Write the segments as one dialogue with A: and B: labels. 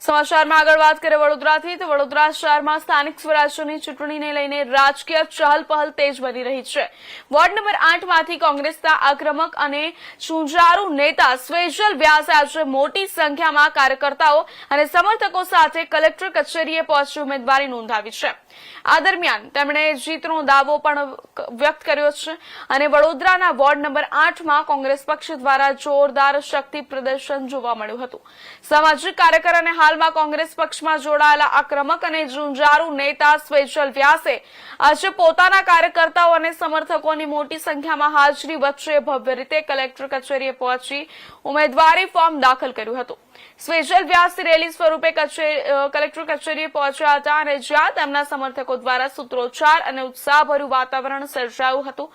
A: સમાચારમાં આગળ વાત કરીએ વડોદરાથી તો વડોદરા શહેરમાં સ્થાનિક સ્વરાજ્યની ચૂંટણીને લઈને રાજકીય ચહલપહલ તેજ બની રહી છે। વોર્ડ નંબર 8 માંથી કોંગ્રેસના આક્રમક અને સુંજારુ નેતા સ્વેજલ વ્યાસે આજે મોટી સંખ્યામાં કાર્યકર્તાઓ અને સમર્થકો સાથે કલેક્ટર કચેરીએ પહોંચી ઉમેદવારી નોંધાવી છે। આ દરમિયાન તેમણે જીતનો દાવો પણ વ્યક્ત કર્યો છે અને વડોદરાના વોર્ડ નંબર 8 માં કોંગ્રેસ પક્ષ દ્વારા જોરદાર શક્તિ પ્રદર્શન જોવા મળ્યું હતું। સામાજિક કાર્યકર અને હાલમાં કોંગ્રેસ પક્ષમાં જોડાયેલા આક્રમક અને ઝુંઝારુ નેતા સ્વેજલ વ્યાસે આજે પોતાના કાર્યકર્તાઓ અને સમર્થકોની મોટી સંખ્યામાં હાજરી વચ્ચે ભવ્ય રીતે કલેક્ટર કચેરીએ પહોંચી ઉમેદવારી ફોર્મ દાખલ કર્યું હતું। સ્વેજલ વ્યાસ રેલી સ્વરૂપે કલેક્ટર કચેરીએ પહોંચ્યા હતા અને જ્યાં તેમના સમર્થકો દ્વારા સૂત્રોચ્ચાર અને ઉત્સાહભર્યું વાતાવરણ સર્જાયું હતું।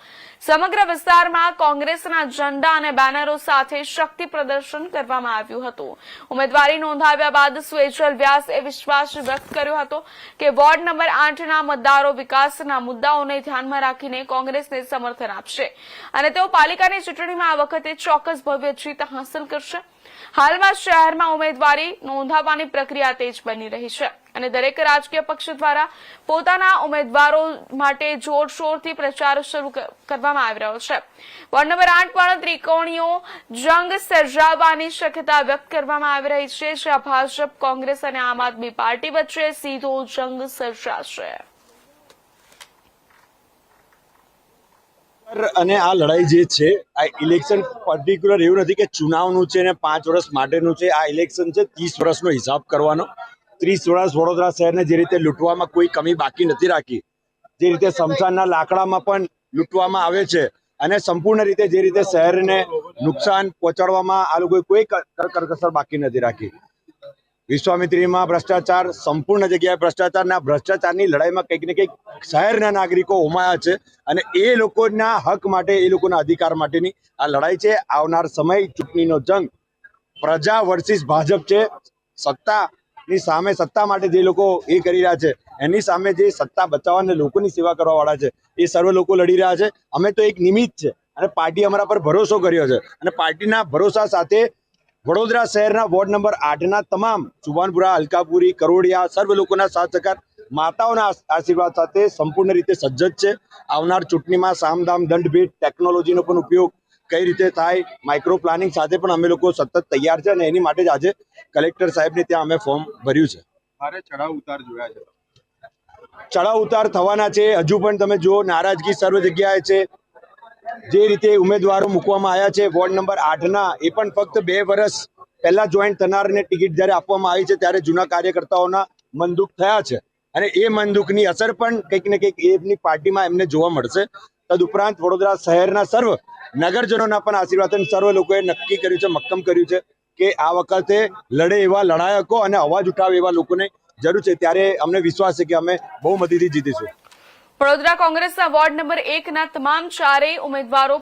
A: સમગ્ર વિસ્તારમાં કોંગ્રેસના ઝંડા અને બેનરો સાથે શક્તિ પ્રદર્શન કરવામાં આવ્યું હતું। ઉમેદવારી નોંધાવ્યા બાદ સ્વેજલ વ્યાસે વિશ્વાસ વ્યક્ત કર્યો હતો કે વોર્ડ નંબર 8ના મતદારો વિકાસના મુદ્દાઓને ધ્યાનમાં રાખીને કોંગ્રેસને સમર્થન આપશે અને તેઓ પાલિકાની ચૂંટણીમાં આ વખતે ચોક્કસ ભવ્ય જીત હાંસલ કરશે। હાલમાં શહેરમાં ઉમેદવારી નોંધાવવાની પ્રક્રિયા તેજ બની રહી છે અને દરેક રાજકીય પક્ષ દ્વારા પોતાના ઉમેદવારો માટે જોરશોરથી પ્રચાર શરૂ કરવામાં આવી રહ્યો છે। વોર્ડ નંબર 8 પણ ત્રિકોણીયો જંગ સર્જાવાની શક્યતા વ્યક્ત કરવામાં આવી રહી છે, જ્યાં ભાજપ, કોંગ્રેસ અને આમ આદમી પાર્ટી વચ્ચે સીધો જંગ સર્જાશે।
B: અને આ લડાઈ જે છે આ ઇલેક્શન પર્ટિક્યુલર એવું નથી કે ચુનાવનું છે ને 5 વર્ષ માટેનું છે। આ ઇલેક્શન છે 30 વર્ષનો હિસાબ કરવાનો। 30 વર્ષ વડોદરા શહેરને જે રીતે લૂંટવામાં કોઈ કમી બાકી નથી રાખી, જે રીતે શમશાનના લાકડામાં પણ લૂંટવામાં આવે છે અને સંપૂર્ણ રીતે જે રીતે શહેરને નુકસાન પહોંચાડવામાં આ લોકોએ કોઈ કરકસર બાકી નથી રાખી। વિશ્વામિત્રીમાં ભ્રષ્ટાચાર, સંપૂર્ણ જગ્યાએ ભ્રષ્ટાચારના ભ્રષ્ટાચારની લડાઈમાં કંઈક ને કંઈક શહેરના નાગરિકો હોમાયા છે અને એ લોકોના હક માટે, એ લોકોના અધિકાર માટેની આ લડાઈ છે। આવનાર સમય ચૂંટણીનો જંગ પ્રજા વર્સિસ ભાજપ છે। સત્તાની સામે, સત્તા માટે જે લોકો એ કરી રહ્યા છે એની સામે જે સત્તા બચાવવાને લોકોની સેવા કરવા વાળા છે એ સર્વ લોકો લડી રહ્યા છે। અમે તો એક નિમિત્ત છે અને પાર્ટી અમારા પર ભરોસો કર્યો છે અને પાર્ટીના ભરોસા સાથે વડોદરા શહેરના વોર્ડ નંબર 8ના તમામ સુભાનપુરા, અલકાપુરી, કરોડિયા સર્વ લોકોના સાથ સહકાર, માતાઓના આશીર્વાદ સાથે સંપૂર્ણ રીતે સજ્જ છે। આવનાર ચૂંટણીમાં સામદામ દંડ ભેટ ટેકનોલોજીનો પણ ઉપયોગ કઈ રીતે થાય, માઇક્રો પ્લાનિંગ સાથે પણ અમે લોકો સતત તૈયાર છે અને એની માટે જ આજે કલેક્ટર સાહેબને ત્યાં અમે ફોર્મ ભર્યું છે।
C: મારે ચડાવ ઉતાર જોયા છે,
B: ચડાવ ઉતાર થવાના છે। હજુ પણ તમે જુઓ નારાજગી સર્વ જગ્યાએ છે। જે રીતે ઉમેદવારો મૂકવામાં આવ્યા છે વોર્ડ નંબર 8ના, એ પણ ફક્ત 2 વર્ષ પહેલા જોઈન્ટ થનારને ટિકિટ જ્યારે આપવામાં આવી છે ત્યારે જૂના કાર્યકર્તાઓના મન દુઃખ થયા છે અને એ મન દુઃખની અસર પણ કંઈક ને કંઈક એમની પાર્ટીમાં એમને જોવા મળશે। તદુપરાંત વડોદરા શહેરના સર્વ નગરજનોના પણ આશીર્વાદ સર્વ લોકોએ નક્કી કર્યું છે, મક્કમ કર્યું છે કે આ વખતે લડે એવા લડાયકો અને અવાજ ઉઠાવે એવા લોકોને જરૂર છે। ત્યારે અમને વિશ્વાસ છે કે અમે બહુમતીથી જીતીશું।
A: વડોદરા કોંગ્રેસના વોર્ડ નંબર 1ના તમામ 4 ઉમેદવારો